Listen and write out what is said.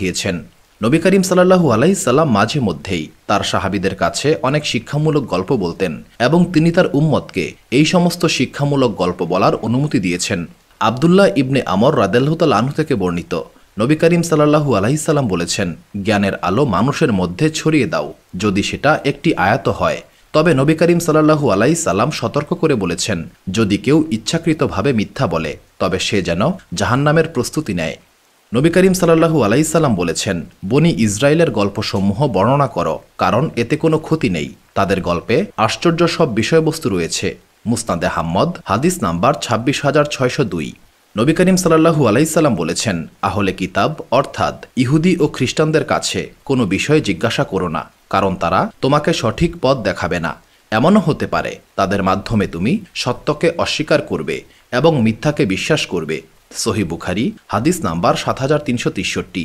পাঠিয়েছেন। নবী করিম সাল্লাল্লাহু আলাইহি সাল্লাম মাঝে মধ্যেই তার সাহাবীদের কাছে অনেক শিক্ষামূলক গল্প বলতেন এবং তিনি তার উম্মতকে এই সমস্ত শিক্ষামূলক গল্প বলার অনুমতি দিয়েছেন। আবদুল্লাহ ইবনে আমর রাদিয়াল্লাহু তাআলা আনহু থেকে বর্ণিত, নবী করিম সাল্লাল্লাহু আলাইহি সাল্লাম বলেছেন, জ্ঞানের আলো মানুষের মধ্যে ছড়িয়ে দাও, যদি সেটা একটি আয়াত হয়। তবে নবী করিম সাল্লাল্লাহু আলাইহি সাল্লাম সতর্ক করে বলেছেন, যদি কেউ ইচ্ছাকৃতভাবে মিথ্যা বলে তবে সে যেন জাহান্নামের প্রস্তুতি নেয়। নবী করিম সাল্লাল্লাহু আলাইহি সাল্লাম বলেছেন, বনি ইসরায়েলের গল্পসমূহ বর্ণনা করো, কারণ এতে কোনো ক্ষতি নেই। তাদের গল্পে আশ্চর্য সব বিষয়বস্তু রয়েছে। মুসনাদে আহমদ হাদিস নাম্বার 26,602। নবী করিম সাল্লাল্লাহু আলাইহি সাল্লাম বলেছেন, আহলে কিতাব অর্থাৎ ইহুদি ও খ্রিস্টানদের কাছে কোনো বিষয়ে জিজ্ঞাসা করো না, কারণ তারা তোমাকে সঠিক পথ দেখাবে না। এমনও হতে পারে তাদের মাধ্যমে তুমি সত্যকে অস্বীকার করবে এবং মিথ্যাকে বিশ্বাস করবে। সহিহ বুখারী হাদিস নাম্বার 7363।